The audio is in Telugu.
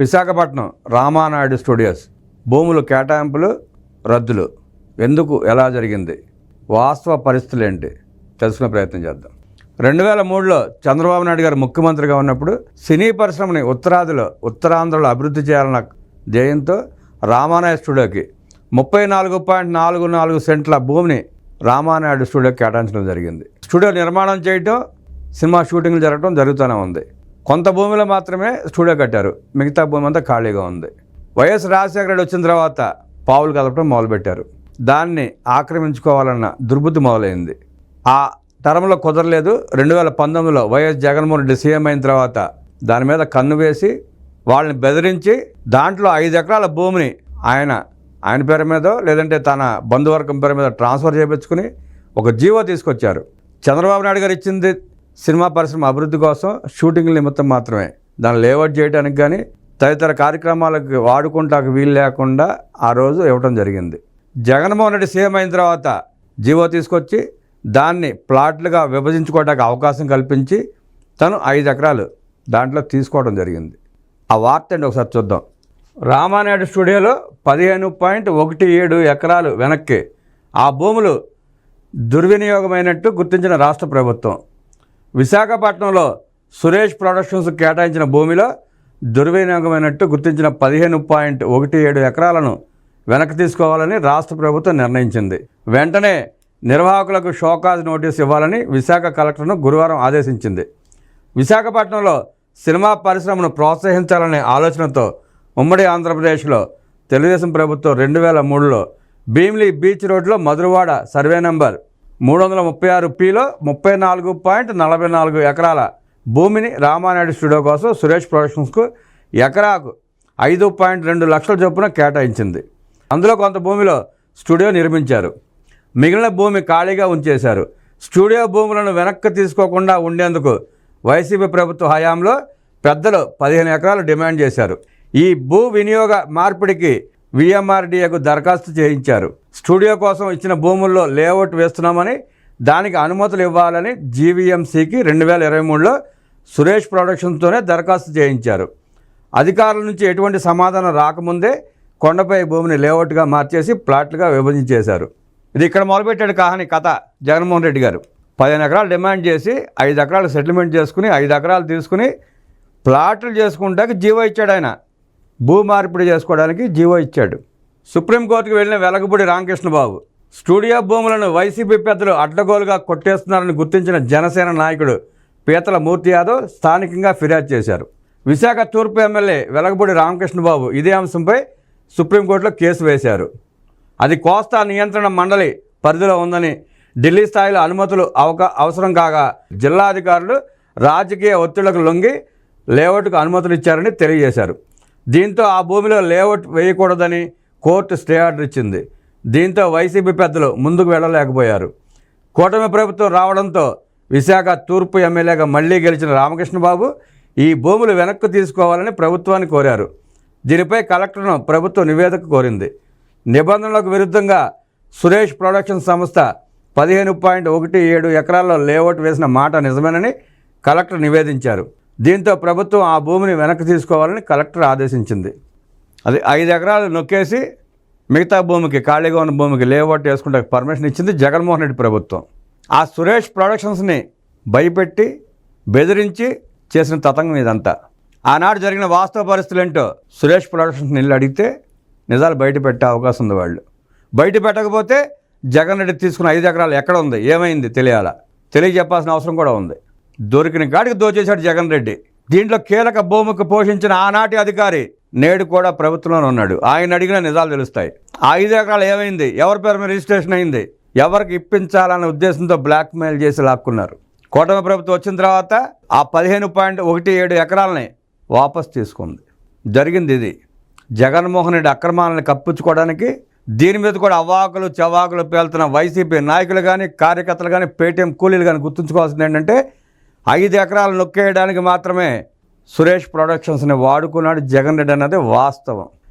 విశాఖపట్నం రామానాయుడు స్టూడియోస్ భూములు కేటాయింపులు రద్దులు ఎందుకు ఎలా జరిగింది, వాస్తవ పరిస్థితులు ఏంటి తెలుసుకునే ప్రయత్నం చేద్దాం. 2003లో చంద్రబాబు నాయుడు గారు ముఖ్యమంత్రిగా ఉన్నప్పుడు సినీ పరిశ్రమని ఉత్తరాంధ్రలో అభివృద్ధి చేయాలన్న ధ్యేయంతో రామానాయుడు స్టూడియోకి 34.44 సెంట్ల భూమిని రామానాయుడు స్టూడియోకి కేటాయించడం జరిగింది. స్టూడియో నిర్మాణం చేయటం, సినిమా షూటింగ్లు జరగడం జరుగుతూనే ఉంది. కొంత భూమిలో మాత్రమే స్టూడియో కట్టారు, మిగతా భూమి అంతా ఖాళీగా ఉంది. వైఎస్ రాజశేఖర రెడ్డి వచ్చిన తర్వాత పావులు కదపడం మొదలుపెట్టారు. దాన్ని ఆక్రమించుకోవాలన్న దుర్బుద్ధి మొదలైంది. ఆ టర్మ్లో కుదరలేదు. 2019లో వైఎస్ జగన్మోహన్ రెడ్డి సీఎం అయిన తర్వాత దాని మీద కన్ను వేసి వాళ్ళని బెదిరించి దాంట్లో 5 ఎకరాల భూమిని ఆయన పేరు మీదో లేదంటే తన బంధువర్గం పేరు మీద ట్రాన్స్ఫర్ చేయించుకుని ఒక జీవో తీసుకొచ్చారు. చంద్రబాబు నాయుడు గారు ఇచ్చింది సినిమా పరిశ్రమ అభివృద్ధి కోసం షూటింగ్ల నిమిత్తం మాత్రమే. దాన్ని లేఅవుట్ చేయడానికి కానీ తదితర కార్యక్రమాలకు వాడుకుంటాకు వీలు లేకుండా ఆ రోజు ఇవ్వడం జరిగింది. జగన్మోహన్ రెడ్డి సీఎం అయిన తర్వాత జీవో తీసుకొచ్చి దాన్ని ప్లాట్లుగా విభజించుకోవడానికి అవకాశం కల్పించి తను 5 ఎకరాలు దాంట్లో తీసుకోవడం జరిగింది. ఆ వార్త అండి ఒకసారి చూద్దాం. రామానాయుడు స్టూడియోలో 15.17 ఎకరాలు వెనక్కి ఆ భూములు దుర్వినియోగమైనట్టు గుర్తించిన రాష్ట్ర ప్రభుత్వం. విశాఖపట్నంలో సురేష్ ప్రొడక్షన్స్ కేటాయించిన భూమిలో దుర్వినియోగమైనట్టు గుర్తించిన 15.17 ఎకరాలను వెనక్కి తీసుకోవాలని రాష్ట్ర ప్రభుత్వం నిర్ణయించింది. వెంటనే నిర్వాహకులకు షోకాజ్ నోటీస్ ఇవ్వాలని విశాఖ కలెక్టర్ను గురువారం ఆదేశించింది. విశాఖపట్నంలో సినిమా పరిశ్రమను ప్రోత్సహించాలనే ఆలోచనతో ఉమ్మడి ఆంధ్రప్రదేశ్లో తెలుగుదేశం ప్రభుత్వం 2003లో భీమిలీ బీచ్ రోడ్లో మధురవాడ సర్వే నెంబర్ 336Pలో 34.44 ఎకరాల భూమిని రామానాయుడు స్టూడియో కోసం సురేష్ ప్రొడక్షన్స్కు ఎకరాకు 5.2 లక్షల చొప్పున కేటాయించింది. అందులో కొంత భూమిలో స్టూడియో నిర్మించారు, మిగిలిన భూమి ఖాళీగా ఉంచేశారు. స్టూడియో భూములను వెనక్కి తీసుకోకుండా ఉండేందుకు వైసీపీ ప్రభుత్వ హయాంలో పెద్దలు 15 ఎకరాలు డిమాండ్ చేశారు. ఈ భూ వినియోగ మార్పిడికి విఎంఆర్డీఏకు దరఖాస్తు చేయించారు. స్టూడియో కోసం ఇచ్చిన భూముల్లో లేఅవుట్ వేస్తున్నామని దానికి అనుమతులు ఇవ్వాలని జీవీఎంసీకి 2023లో సురేష్ ప్రొడక్షన్స్తోనే దరఖాస్తు చేయించారు. అధికారుల నుంచి ఎటువంటి సమాధానం రాకముందే కొండపై భూమిని లేఅవుట్గా మార్చేసి ప్లాట్లుగా విభజించేశారు. ఇది ఇక్కడ మొదలుపెట్టాడు కథ. జగన్మోహన్ రెడ్డి గారు 15 ఎకరాలు డిమాండ్ చేసి 5 ఎకరాలు సెటిల్మెంట్ చేసుకుని 5 ఎకరాలు తీసుకుని ప్లాట్లు చేసుకుంటానికి జీవో ఇచ్చాడు. ఆయన భూ మార్పిడి చేసుకోవడానికి జీవో ఇచ్చాడు. సుప్రీంకోర్టుకు వెళ్ళిన వెలగపూడి రామకృష్ణబాబు స్టూడియో భూములను వైసీపీ పెద్దలు అడ్డగోలుగా కొట్టేస్తున్నారని గుర్తించిన జనసేన నాయకుడు పీతల మూర్తి యాదవ్ స్థానికంగా ఫిర్యాదు చేశారు. విశాఖ తూర్పు ఎమ్మెల్యే వెలగపూడి రామకృష్ణబాబు ఇదే అంశంపై సుప్రీంకోర్టులో కేసు వేశారు. అది కోస్తా నియంత్రణ మండలి పరిధిలో ఉందని, ఢిల్లీ స్థాయిలో అనుమతులు అవసరం కాగా జిల్లా అధికారులు రాజకీయ ఒత్తిళ్లకు లొంగి లేఅవుట్కు అనుమతులు ఇచ్చారని తెలియజేశారు. దీంతో ఆ భూమిలో లేఅవుట్ వేయకూడదని కోర్టు స్టే ఆర్డర్ ఇచ్చింది. దీంతో వైసీపీ పెద్దలు ముందుకు వెళ్ళలేకపోయారు. కూటమి ప్రభుత్వం రావడంతో విశాఖ తూర్పు ఎమ్మెల్యేగా మళ్లీ గెలిచిన రామకృష్ణబాబు ఈ భూములు వెనక్కు తీసుకోవాలని ప్రభుత్వాన్ని కోరారు. దీనిపై కలెక్టర్ను ప్రభుత్వం నివేదిక కోరింది. నిబంధనలకు విరుద్ధంగా సురేష్ ప్రొడక్షన్ సంస్థ 15.17 ఎకరాల్లో లేఅవుట్ వేసిన మాట నిజమేనని కలెక్టర్ నివేదించారు. దీంతో ప్రభుత్వం ఆ భూమిని వెనక్కి తీసుకోవాలని కలెక్టర్ ఆదేశించింది. అది 5 ఎకరాలు నొక్కేసి మిగతా భూమికి, ఖాళీగా ఉన్న భూమికి లేఅవుట్ వేసుకుంటే పర్మిషన్ ఇచ్చింది జగన్మోహన్ రెడ్డి ప్రభుత్వం. ఆ సురేష్ ప్రొడక్షన్స్ని భయపెట్టి బెదిరించి చేసిన తతంగం ఇదంతా. ఆనాడు జరిగిన వాస్తవ పరిస్థితులు ఏంటో సురేష్ ప్రొడక్షన్స్ నీళ్ళు అడిగితే నిజాలు బయట పెట్టే అవకాశం ఉంది. వాళ్ళు బయట పెట్టకపోతే జగన్ రెడ్డి తీసుకున్న 5 ఎకరాలు ఎక్కడ ఉంది, ఏమైంది తెలియజెప్పాల్సిన అవసరం కూడా ఉంది. దొరికిన గాడికి దోచేశాడు జగన్ రెడ్డి. దీంట్లో కీలక భూమికి పోషించిన ఆనాటి అధికారి నేడు కూడా ప్రభుత్వంలోనే ఉన్నాడు. ఆయన అడిగిన నిజాలు తెలుస్తాయి. ఆ 5 ఎకరాలు ఏమైంది, ఎవరి పేరు మీద రిజిస్ట్రేషన్ అయింది, ఎవరికి ఇప్పించాలన్న ఉద్దేశంతో బ్లాక్మెయిల్ చేసి లాక్కున్నారు. కూటమి ప్రభుత్వం వచ్చిన తర్వాత ఆ 15.17 ఎకరాలని వాపస్ తీసుకుంది. జరిగింది ఇది. జగన్మోహన్ రెడ్డి అక్రమాలను కప్పించుకోవడానికి దీని మీద కూడా అవాకులు చవాకులు పేలుతున్న వైసీపీ నాయకులు కానీ, కార్యకర్తలు కానీ, పేటీఎం కూలీలు కానీ గుర్తుంచుకోవాల్సింది ఏంటంటే 5 ఎకరాలు నొక్కేయడానికి మాత్రమే సురేష్ ప్రొడక్షన్స్ని వాడుకున్నాడు జగన్ రెడ్డి అన్నది వాస్తవం.